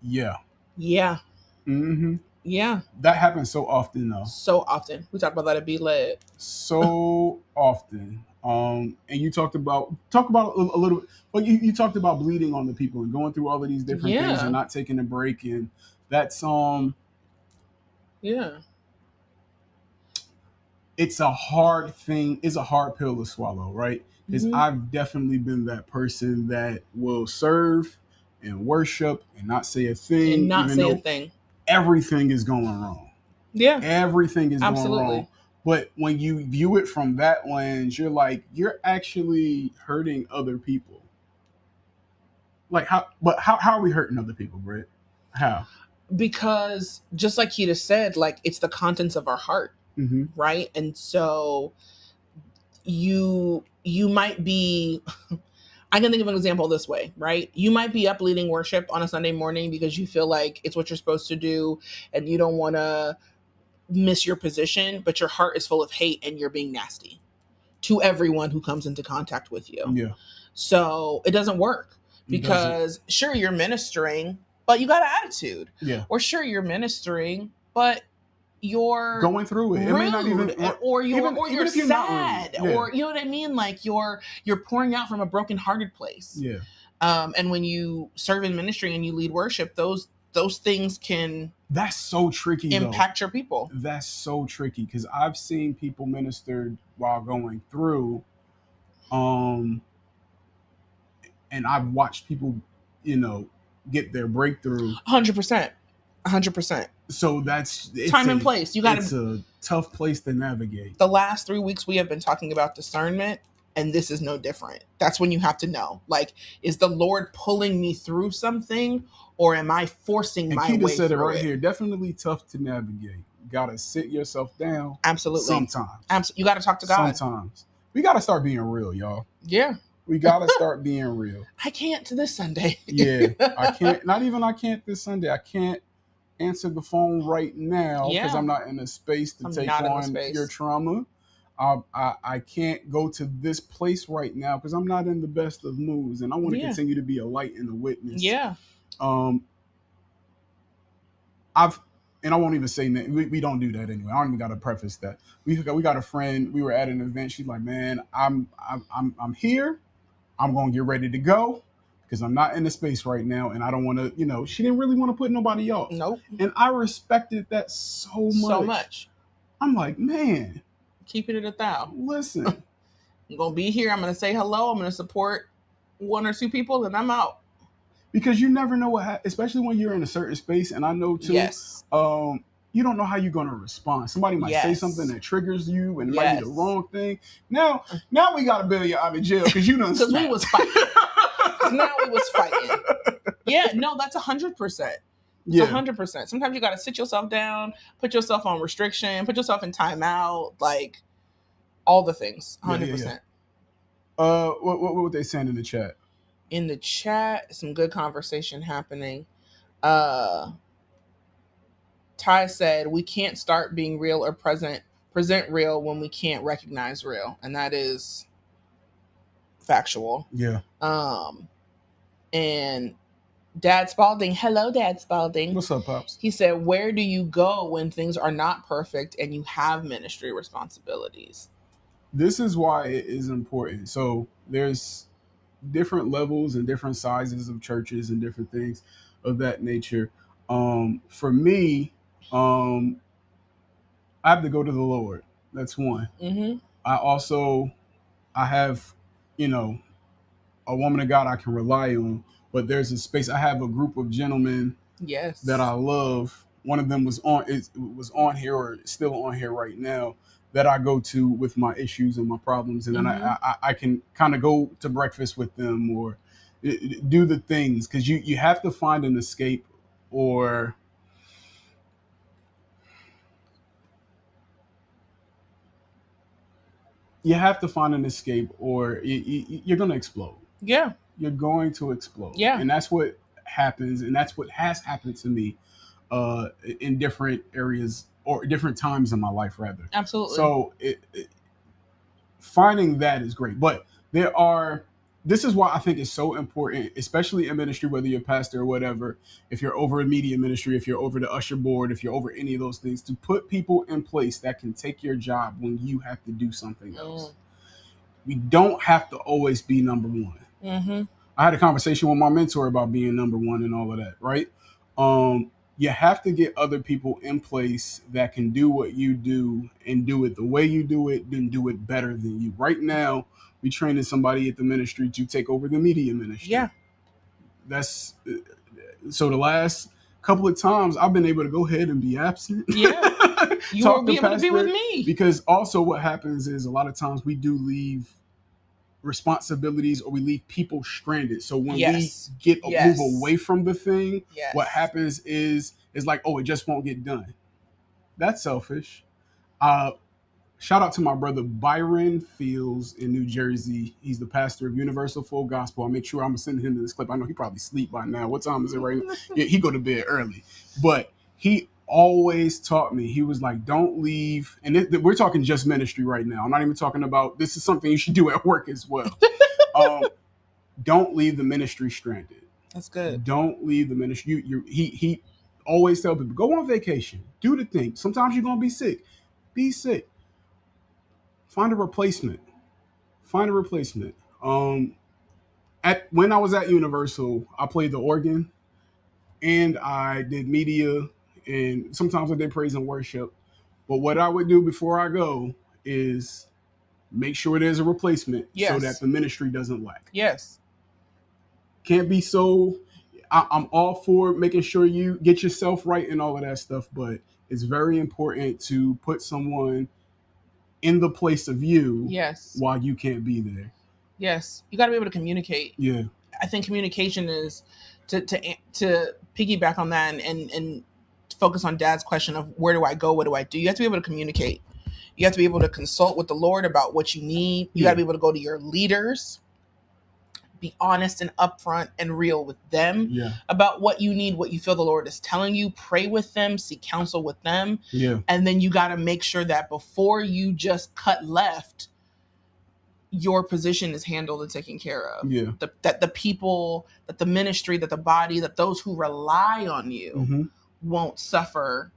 Yeah. Yeah. Mm-hmm. Yeah. That happens so often, though. So often. We talked about that at Be Led. So often. And you talk about a little bit, but you talked about bleeding on the people and going through all of these different things Yeah. and not taking a break. And that's Yeah. it's a hard thing. It's a hard pill to swallow, right? Because Mhm. I've definitely been that person that will serve and worship and not say a thing, And not even say a though thing. everything is going wrong. Yeah. Everything is going Absolutely. wrong. But when you view it from that lens, you're like, you're actually hurting other people. Like how are we hurting other people, Britt? How? Because just like Keita said, like it's the contents of our heart, Mm-hmm. right? And so you might be I can think of an example this way, right? You might be up leading worship on a Sunday morning because you feel like it's what you're supposed to do and you don't want to miss your position, but your heart is full of hate and you're being nasty to everyone who comes into contact with you. Yeah. So it doesn't work because sure, you're ministering, but you got an attitude. Yeah. Or sure, you're ministering, but you're going through it. rude, It may not even, or you're even if you're not sad, rude. Yeah. or you know what I mean. Like you're pouring out from a brokenhearted place. Yeah. And when you serve in ministry and you lead worship, those things can that's so tricky impact though. your people. That's so tricky because I've seen people ministered while going through, and I've watched people, get their breakthrough. 100%. 100%. So that's time and place. You got it's a tough place to navigate. The last 3 weeks we have been talking about discernment, and this is no different. That's when you have to know, like, is the Lord pulling me through something, or am I forcing my Keita way said through it right here. Definitely tough to navigate. Gotta sit yourself down. Absolutely. Sometimes. You got to talk to God. Sometimes. We got to start being real, y'all. Yeah. We got to start being real. I can't this Sunday. Yeah. I can't. Not even I can't this Sunday. I can't answer the phone right now because I'm not in a space to take on your trauma. I can't go to this place right now because I'm not in the best of moods, and I want to continue to be a light and a witness. Yeah. And I won't even say that. We don't do that anyway. I don't even got to preface that. We got a friend. We were at an event. She's like, man, I'm here. I'm gonna get ready to go because I'm not in the space right now, and I don't want to, she didn't really want to put nobody off. Nope. And I respected that so much. So much. I'm like, man, keeping it 1,000. Listen, I'm gonna be here. I'm gonna say hello. I'm gonna support 1 or 2 people, and I'm out. Because you never know what, especially when you're in a certain space. And I know too. Yes. You don't know how you're going to respond. Somebody might say something that triggers you, and it might be the wrong thing. Now we got to bail you out of jail because you done. Because we was fighting. Now we was fighting. Yeah, no, that's 100%. It's 100%. Sometimes you got to sit yourself down, put yourself on restriction, put yourself in timeout, like all the things. 100%. What were they saying in the chat? In the chat, some good conversation happening. Ty said, we can't start being real or present real when we can't recognize real. And that is factual. Yeah. And Dad Spalding, hello, Dad Spalding. What's up, Pops? He said, where do you go when things are not perfect and you have ministry responsibilities? This is why it is important. So there's different levels and different sizes of churches and different things of that nature. For me, I have to go to the Lord. That's one. Mm-hmm. I have, a woman of God I can rely on, but there's a space. I have a group of gentlemen that I love. One of them was on here or still on here right now that I go to with my issues and my problems. And then I can kind of go to breakfast with them or do the things, because you have to find an escape, or you're going to explode. Yeah. You're going to explode. Yeah. And that's what happens. And that's what has happened to me in different areas or different times in my life, rather. Absolutely. So finding that is great. But this is why I think it's so important, especially in ministry, whether you're a pastor or whatever, if you're over a media ministry, if you're over the usher board, if you're over any of those things, to put people in place that can take your job when you have to do something else. We don't have to always be number one. Mm-hmm. I had a conversation with my mentor about being number one and all of that, right? You have to get other people in place that can do what you do and do it the way you do it, then do it better than you. Right now, we training somebody at the ministry to take over the media ministry. Yeah. That's so the last couple of times I've been able to go ahead and be absent. Yeah. You will be able to be with me. Because also what happens is a lot of times we do leave responsibilities or we leave people stranded. So when we move away from the thing, what happens is like, oh, it just won't get done. That's selfish. Shout out to my brother Byron Fields in New Jersey. He's the pastor of Universal Full Gospel. I'll make sure I'm gonna send him this clip. I know he probably sleep by now. What time is it right now? Yeah, he go to bed early. But he always taught me, he was like, don't leave. And we're talking just ministry right now. I'm not even talking about, this is something you should do at work as well. Don't leave the ministry stranded. That's good. Don't leave the ministry. He always tell people, go on vacation, do the thing. Sometimes you're gonna be sick. Be sick. Find a replacement. When I was at Universal, I played the organ and I did media, and sometimes I did praise and worship. But what I would do before I go is make sure there's a replacement so that the ministry doesn't lack. Yes. Can't be so. I'm all for making sure you get yourself right and all of that stuff, but it's very important to put someone in the place of you while you can't be there. Yes. You got to be able to communicate. Yeah. I think communication is to piggyback on that and focus on Dad's question of where do I go? What do I do? You have to be able to communicate. You have to be able to consult with the Lord about what you need. You got to be able to go to your leaders, be honest and upfront and real with them about what you need, what you feel the Lord is telling you. Pray with them, seek counsel with them. Yeah. And then you got to make sure that before you just cut left, your position is handled and taken care of. Yeah. That the people, that the ministry, that the body, that those who rely on you won't suffer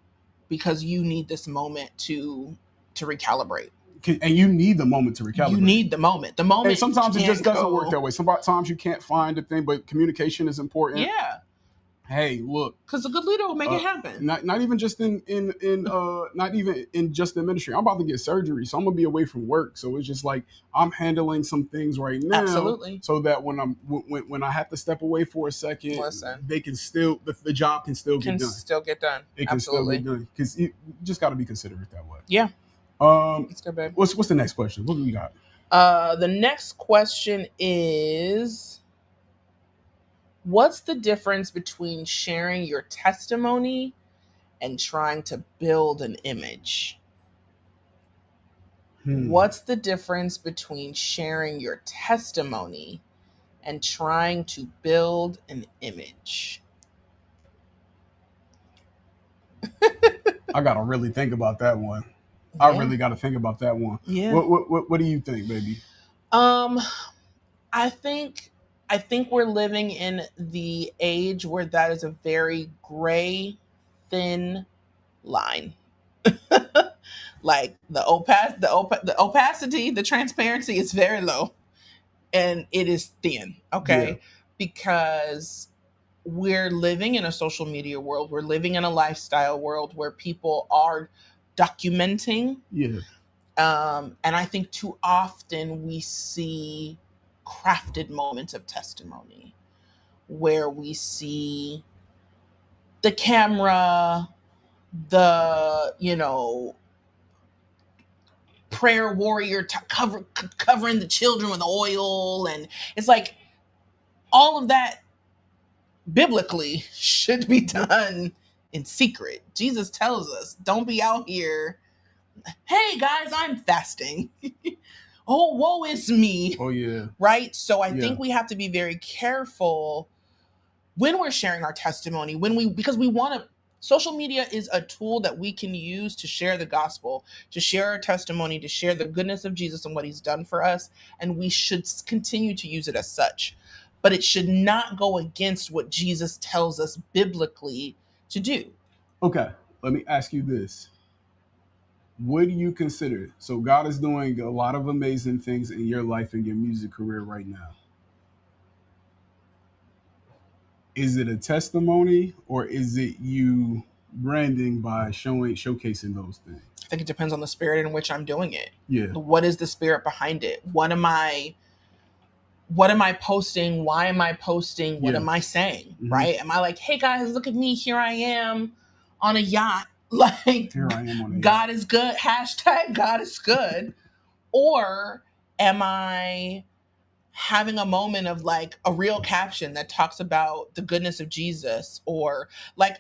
because you need this moment to recalibrate. and you need the moment to recalibrate. You need the moment. The moment. And sometimes it just doesn't work that way. way. Sometimes you can't find a thing, but communication is important. Yeah. Hey, look, because a good leader will make it happen. Not even just in not even in just the ministry. I'm about to get surgery, so I'm gonna be away from work. So it's just like I'm handling some things right now, absolutely, so that when I have to step away for a second, they can still the job can still get done. Still get done. It can still get done because you just got to be considerate that way. Yeah. Let's go, babe. What's the next question? What do we got? The next question is, what's the difference between sharing your testimony and trying to build an image? What's the difference between sharing your testimony and trying to build an image? I gotta really think about that one. Yeah. I really gotta think about that one. Yeah. What do you think, baby? I think we're living in the age where that is a very gray, thin line. Like the opacity, the transparency is very low, and it is thin. Okay, yeah. Because we're living in a social media world. We're living in a lifestyle world where people are documenting. Yeah. And I think too often we see crafted moments of testimony where we see the camera, the, prayer warrior covering the children with oil. And it's like all of that biblically should be done in secret. Jesus tells us, don't be out here, hey guys, I'm fasting. Oh, woe is me. Oh, yeah. Right? So I think we have to be very careful when we're sharing our testimony, because we want to, social media is a tool that we can use to share the gospel, to share our testimony, to share the goodness of Jesus and what he's done for us. And we should continue to use it as such. But it should not go against what Jesus tells us biblically to do. Okay, let me ask you this. What do you consider? So God is doing a lot of amazing things in your life and your music career right now. Is it a testimony, or is it you branding by showcasing those things? I think it depends on the spirit in which I'm doing it. Yeah. What is the spirit behind it? What am I posting? Why am I posting? What am I saying? Mm-hmm. Right? Am I like, hey guys, look at me. Here I am on a yacht. Like, here I am on a yacht. God is good. Hashtag God is good. Or am I having a moment of like a real caption that talks about the goodness of Jesus? Or like,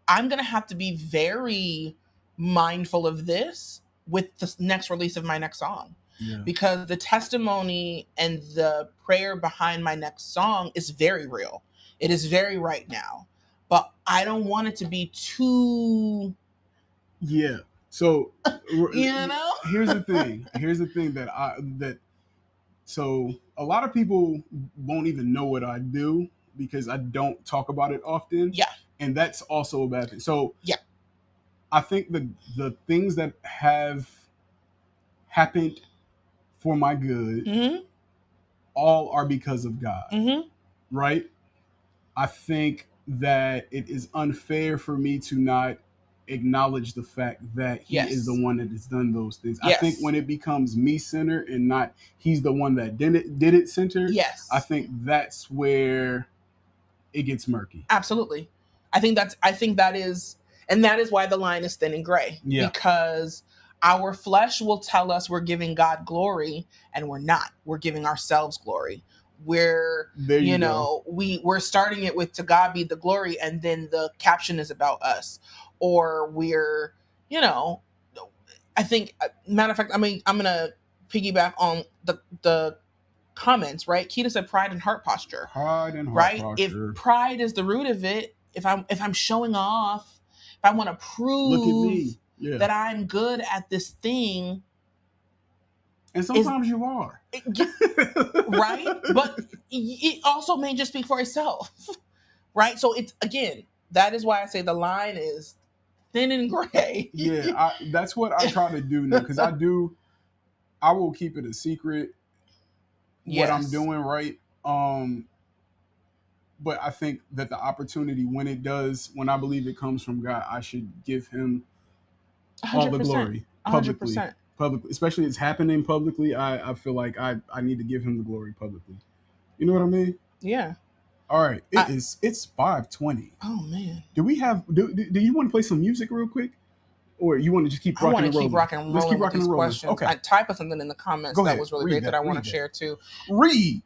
I'm going to have to be very mindful of this with the next release of my next song. Yeah. Because the testimony and the prayer behind my next song is very real. It is very right now. But I don't want it to be too... Yeah. So, here's the thing. So a lot of people won't even know what I do because I don't talk about it often. Yeah. And that's also a bad thing. So yeah, I think the things that have happened for my good, mm-hmm. all are because of God. Mm-hmm. Right? I think that it is unfair for me to not acknowledge the fact that he is the one that has done those things. Yes. I think when it becomes me centered and not he's the one that did it centered, yes, I think that's where it gets murky. Absolutely. I think that is why the line is thin and gray. Yeah. Because our flesh will tell us we're giving God glory, and we're not. We're giving ourselves glory. We're we're starting it with "to God be the glory," and then the caption is about us. Or we're, I think, matter of fact, I mean, I'm gonna piggyback on the comments, right? Keita said pride and heart posture. Pride and heart right? posture. If pride is the root of it, if I'm showing off, if I want to prove look at me. Yeah. that I'm good at this thing. And sometimes you are. Right? But it also may just speak for itself. Right? So it's, again, that is why I say the line is thin and gray. Yeah, that's what I try to do now, because I do. I will keep it a secret what I'm Yes. doing, right? But I think that the opportunity, when it does, when I believe it comes from God, I should give him all the 100%. glory hundred publicly. percent. Publicly, especially it's happening publicly. I feel like I need to give him the glory publicly. You know what I mean? Yeah. All right, I, it's 5:20. oh man. Do we have do you want to play some music real quick, or you want to just keep I want rocking to and keep rolling? rocking and Let's rolling keep with rocking these and rolling. questions. Okay, I type of something in the comments go that ahead. was really Read great that that. I want Read to that. share too. Read.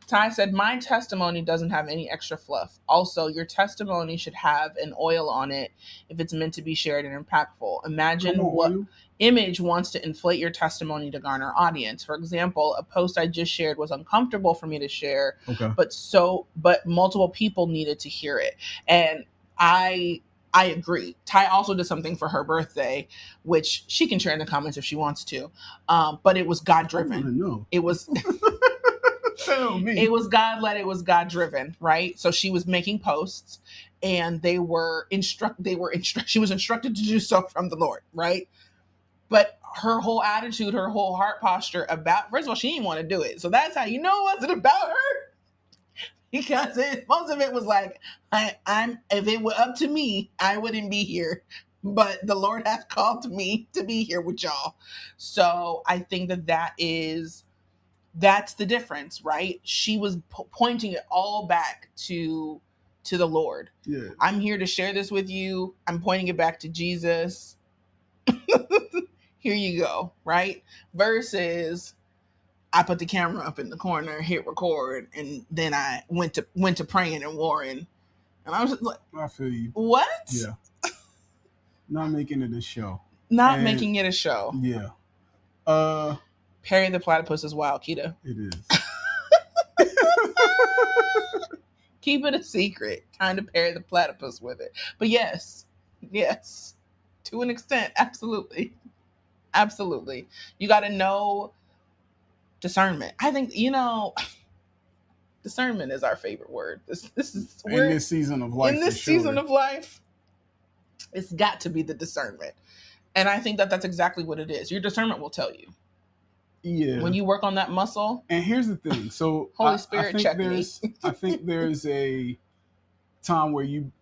Ty said, my testimony doesn't have any extra fluff. Also, your testimony should have an oil on it if it's meant to be shared and impactful. Come Imagine on, what oil. image wants to inflate your testimony to garner audience. For example, a post I just shared was uncomfortable for me to share, Okay. but multiple people needed to hear it. And I agree. Ty also did something for her birthday, which she can share in the comments if she wants to. But it was God I want to driven. know. It was Tell me. it was God led, it was God driven, right? So she was making posts and she was instructed to do so from the Lord, right? But her whole attitude, her whole heart posture about, first of all, she didn't want to do it. So that's how you know it wasn't about her. Because most of it was like, I'm if it were up to me, I wouldn't be here. But the Lord has called me to be here with y'all. So I think that's the difference, right? She was pointing it all back to the Lord. Yeah. I'm here to share this with you. I'm pointing it back to Jesus. Here you go, right? Versus I put the camera up in the corner, hit record, and then I went to praying and warring. And I was just like, I feel you. what? Yeah. Not making it a show. Not And making it a show. yeah. Perry the Platypus is wild, Kita. It is. Keep it a secret. Kind of Perry the Platypus with it. But yes, to an extent, absolutely. Absolutely. You got to know discernment. I think, discernment is our favorite word. This is In this season of life. in this season of life, it's got to be the discernment. And I think that that's exactly what it is. Your discernment will tell you. Yeah. When you work on that muscle. And here's the thing. So Holy Spirit, check me. I think there's a time where you,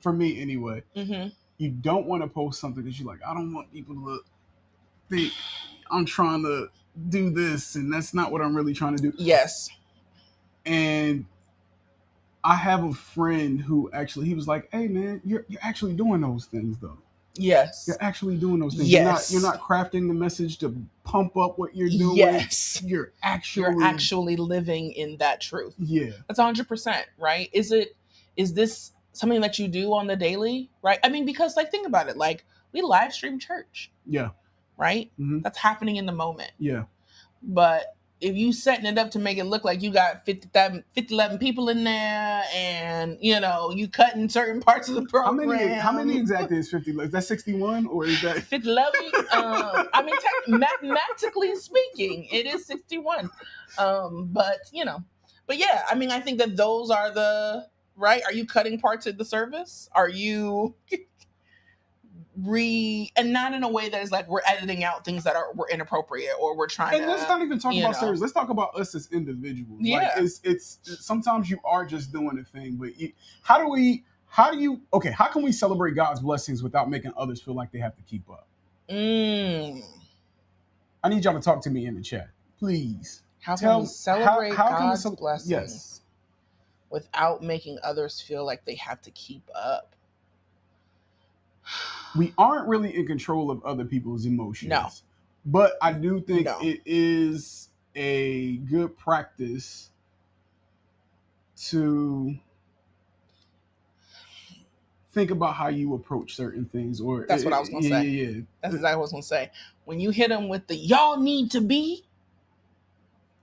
for me anyway, Mm-hmm. you don't want to post something because you're like, I don't want people to think I'm trying to do this, and that's not what I'm really trying to do. Yes. And I have a friend who actually, he was like, hey man, you're actually doing those things though. Yes. You're actually doing those things. Yes. You're not crafting the message to pump up what you're doing. Yes. You're actually living in that truth. Yeah. That's 100%, right? Is this something that you do on the daily, right? I mean, because like, think about it. Like, we live stream church. Yeah. Right? Mm-hmm. That's happening in the moment. Yeah. But if you setting it up to make it look like you got 11 people in there and, you cutting certain parts of the program. How many exactly is 50? Is that 61 or is that 50 I mean, mathematically speaking, it is 61. But yeah, I mean, I think that those are the, right? Are you cutting parts of the service? Are you and not in a way that is like we're editing out things that were inappropriate or we're trying and let's not even talk about service. Let's talk about us as individuals. Yeah. Like it's sometimes you are just doing a thing, but how can we celebrate God's blessings without making others feel like they have to keep up? I need y'all to talk to me in the chat, please. How can we celebrate God's blessings without making others feel like they have to keep up? We aren't really in control of other people's emotions. No. But I do think it is a good practice to think about how you approach certain things. Or that's what I was going to say. Yeah. That's exactly what I was going to say. When you hit them with the y'all need to be,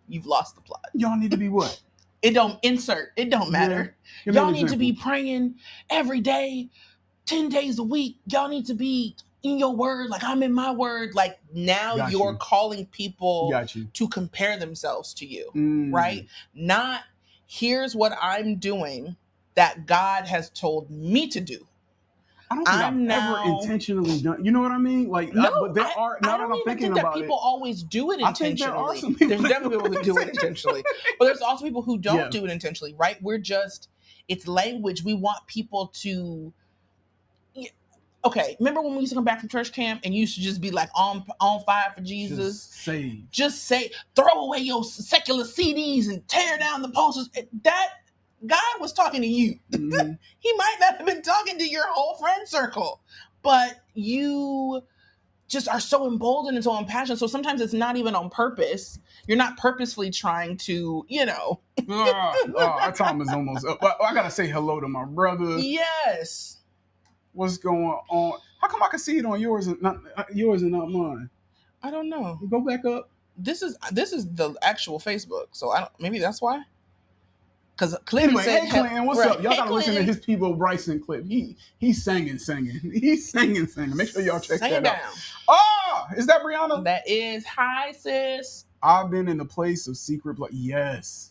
you've lost the plot. Y'all need to be what? It don't matter. Yeah. Y'all need to be praying every day, 10 days a week. Y'all need to be in your word like I'm in my word. Like now you're calling people to compare themselves to you, right? Not here's what I'm doing that God has told me to do. I don't think I've I'm ever now intentionally done. You know what I mean? Like, no, but there are. I Now that don't I'm even thinking think that about it, people always do it I think there are intentionally. some people. There's that definitely people who do it intentionally, but there's also people who don't Yeah. do it intentionally, right? It's language. We want people to. Okay, remember when we used to come back from church camp and you used to just be like on fire for Jesus? Just say, throw away your secular CDs and tear down the posters. That God was talking to you. Mm-hmm. He might not have been talking to your whole friend circle, but you just are so emboldened and so impassioned. So sometimes it's not even on purpose. You're not purposefully trying to, Our time is almost up. I gotta say hello to my brother. Yes. What's going on? How come I can see it on yours and not mine? I don't know. Go back up. This is the actual Facebook, so maybe that's why. Because Clinton Anyway, said, hey Clinton, what's up? Y'all Hey, gotta listen to his Peebo Bryson clip. He's singing. He's singing. Make sure y'all check that out. Oh, is that Brianna? That is. Hi, sis. I've been in a place of secret blood. Yes.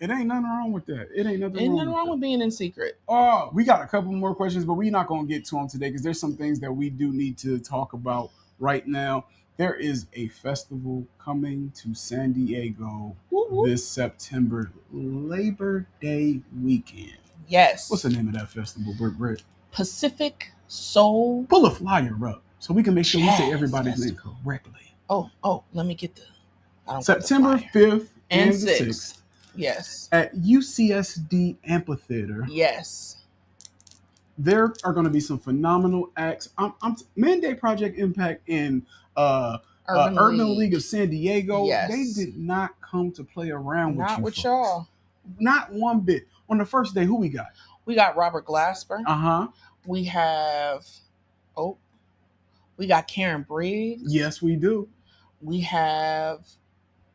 It ain't nothing wrong with that. Ain't nothing wrong with being in secret. Oh, we got a couple more questions, but we're not going to get to them today because there's some things that we do need to talk about right now. There is a festival coming to San Diego this September, Labor Day weekend. Yes. What's the name of that festival, Britt? Pacific Soul. Pull a flyer up so we can make sure we say everybody's name correctly. Oh, let me get September 5th and 6th. Yes. At UCSD Amphitheater. Yes. There are going to be some phenomenal acts. Mandate Project Impact and Urban League of San Diego. Yes. They did not come to play around with you. Not with y'all. Not one bit. On the first day, who we got? We got Robert Glasper. We have we got Karen Briggs. Yes, we do. We have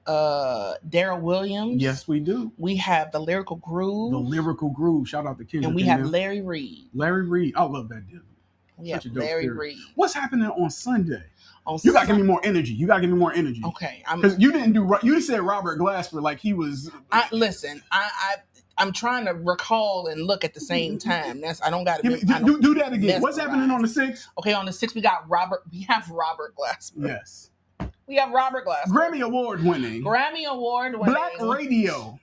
Daryl Williams. Yes, we do. We have the Lyrical Groove. Shout out to Kendrick. And we have Larry Reed. I love that dude. We have Larry Reed. What's happening on Sunday? You gotta give me more energy. Okay, because you didn't said Robert Glasper like he was. I'm trying to recall and look at the same time. I don't got to do that again. What's happening on the 6th? Okay, on the 6th we have Robert Glasper. Yes. We have Robert Glasper. Grammy Award winning. Black Radio.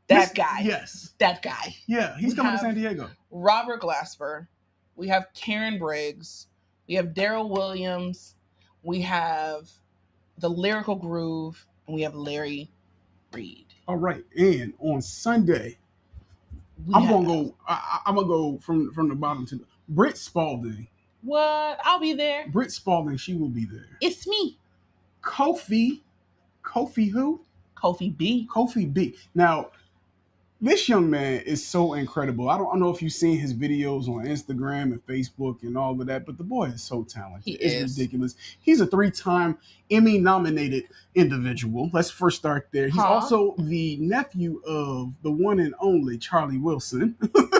That guy. Yes. That guy. Yeah, he's coming to San Diego. Robert Glasper. We have Karen Briggs. We have Daryl Williams. We have the Lyrical Groove. And we have Larry Reed. All right. And on Sunday, I'm gonna go from the bottom to the Britt Spalding. What? I'll be there. Britt Spalding, she will be there. It's me. Kofi who? Kofi B. Kofi B. Now, this young man is so incredible. I don't know if you've seen his videos on Instagram and Facebook and all of that, but the boy is so talented. It's ridiculous. He's a 3-time Emmy-nominated individual. Let's first start there. He's also the nephew of the one and only Charlie Wilson.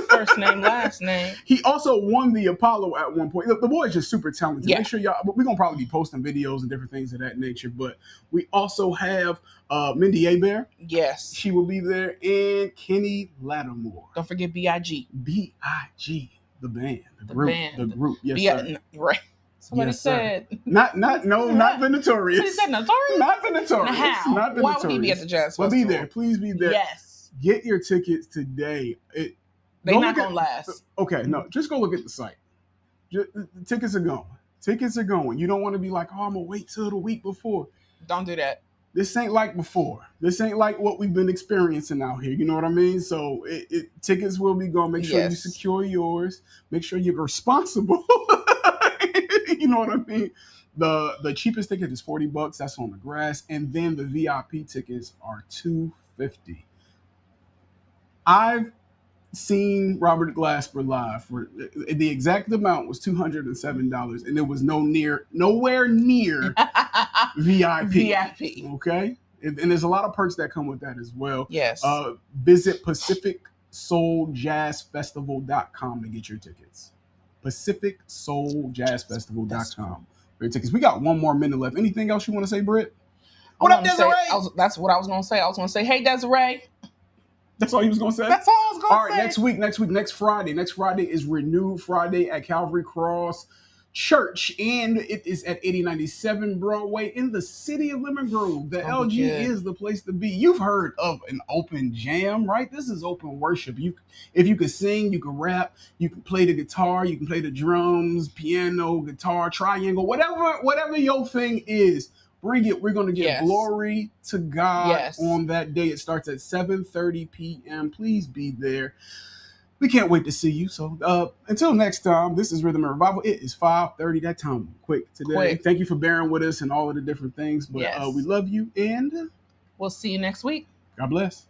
First name, last name. He also won the Apollo at one point. The boy is just super talented. Yeah. Make sure y'all, we're going to probably be posting videos and different things of that nature, but we also have Mindy Abear. Yes. She will be there. And Kenny Lattimore. Don't forget B.I.G. B.I.G. The band. The group. Yes, sir. Right. Somebody said. Not the Notorious. Somebody said Notorious? Not the Notorious. How? Not the Why Notorious. would he be at the Jazz Festival? Well, be there. Please be there. Yes. Get your tickets today. They're not going to last. Okay, no. Just go look at the site. The tickets are going. Tickets are going. You don't want to be like, oh, I'm going to wait till the week before. Don't do that. This ain't like before. This ain't like what we've been experiencing out here. You know what I mean? So tickets will be gone. Make sure you secure yours. Make sure you're responsible. You know what I mean? The cheapest ticket is $40. That's on the grass. And then the VIP tickets are $250. I've seen Robert Glasper live for the exact amount was $207, and it was nowhere near VIP. Okay, and there's a lot of perks that come with that as well. Yes. Visit PacificSoulJazzFestival.com to get your tickets. PacificSoulJazzFestival.com for your tickets. We got 1 more minute left. Anything else you want to say, Britt? What up, Desiree? That's what I was going to say. I was going to say, hey, Desiree. That's all you was gonna say? That's all I was gonna All right, say. next Friday. Next Friday is Renewed Friday at Calvary Cross Church, and it is at 8097 Broadway in the city of Lemon Grove. It's The gonna be LG good. is the place to be. You've heard of an open jam, right? This is open worship. If you can sing, you can rap, you can play the guitar, you can play the drums, piano, guitar, triangle, whatever your thing is. Bring it. We're going to give Yes. glory to God Yes. on that day. It starts at 7:30 p.m. Please be there. We can't wait to see you. So until next time, this is Rhythm and Revival. It is 5:30. That time went quick today. Quick. Thank you for bearing with us and all of the different things. But we Yes. love you and We'll see you next week. God bless.